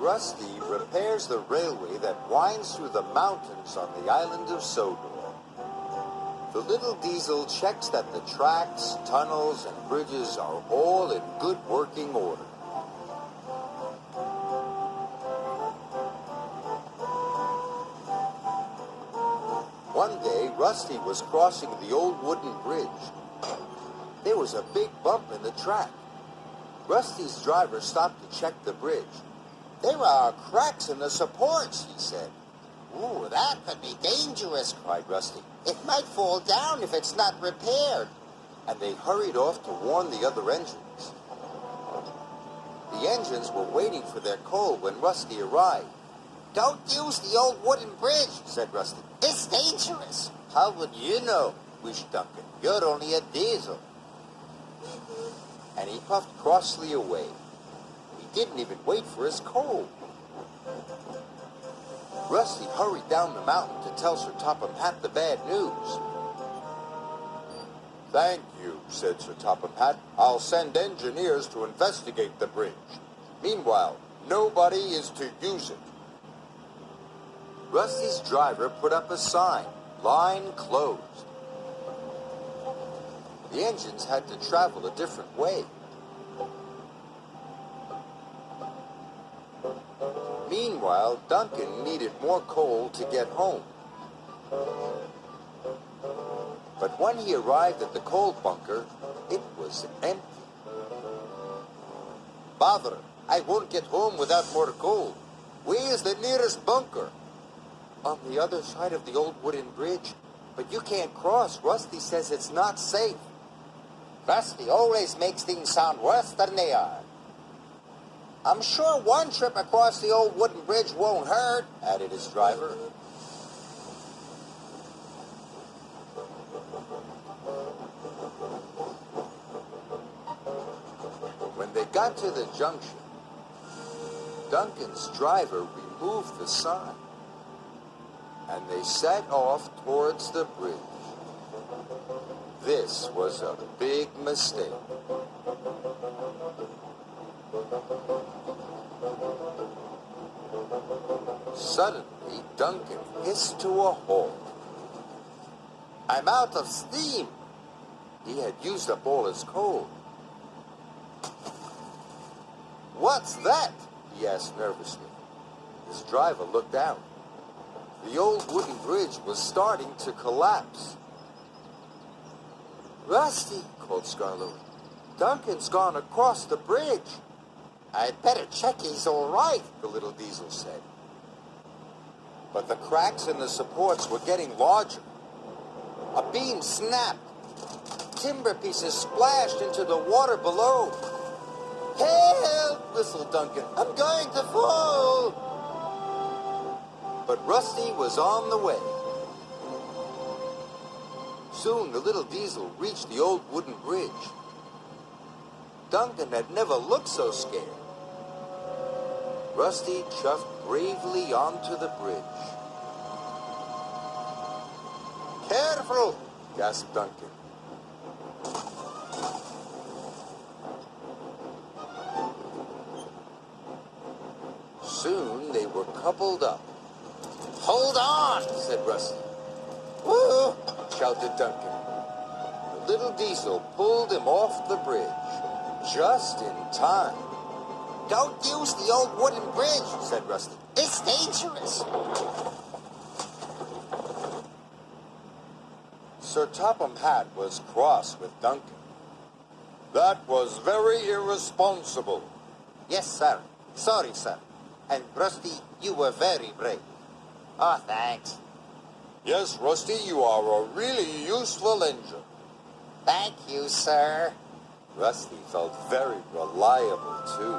Trusty repairs the railway that winds through the mountains on the island of Sodor. The little diesel checks that the tracks, tunnels, and bridges are all in good working order. One day, Rusty was crossing the old wooden bridge. There was a big bump in the track. Rusty's driver stopped to check the bridge. "There are cracks in the supports," he said. "Ooh, that could be dangerous," cried Rusty. "It might fall down if it's not repaired." And they hurried off to warn the other engines. The engines were waiting for their coal when Rusty arrived. "Don't use the old wooden bridge," said Rusty. "It's dangerous." "How would you know?" wished Duncan. "You're only a diesel." And he puffed crossly away. He didn't even wait for his coal. Rusty hurried down the mountain to tell Sir Topham Hatt the bad news. "Thank you," said Sir Topham Hatt. "I'll send engineers to investigate the bridge. Meanwhile, nobody is to use it." Rusty's driver put up a sign, "Line closed." The engines had to travel a different way. Meanwhile, Duncan needed more coal to get home. But when he arrived at the coal bunker, it was empty. "Bother, I won't get home without more coal. Where's the nearest bunker?" "On the other side of the old wooden bridge. But you can't cross. Rusty says it's not safe." "Rusty always makes things sound worse than they are." "I'm sure one trip across the old wooden bridge won't hurt," added his driver. When they got to the junction, Duncan's driver removed the sign, and they set off towards the bridge. This was a big mistake. Suddenly, Duncan hissed to a halt. "I'm out of steam." He had used up all his coal. "What's that?" he asked nervously. His driver looked out. The old wooden bridge was starting to collapse. "Rusty," called Scarlet, "Duncan's gone across the bridge." "I'd better check he's all right," the little diesel said. But the cracks in the supports were getting larger. A beam snapped. Timber pieces splashed into the water below. "Help!" whistled Duncan. "I'm going to fall!" But Rusty was on the way. Soon the little diesel reached the old wooden bridge. Duncan had never looked so scared. Rusty chuffed bravely onto the bridge. "Careful!" gasped Duncan. Soon they were coupled up. "Hold on!" said Rusty. "Woo!" shouted Duncan. The little diesel pulled him off the bridge, just in time. "Don't use the old wooden bridge," said Rusty. "It's dangerous." Sir Topham Hatt was cross with Duncan. "That was very irresponsible." "Yes, sir. Sorry, sir. And Rusty, you were very brave." "Oh, thanks." "Yes, Rusty, you are a really useful engine." "Thank you, sir." Rusty felt very reliable, too.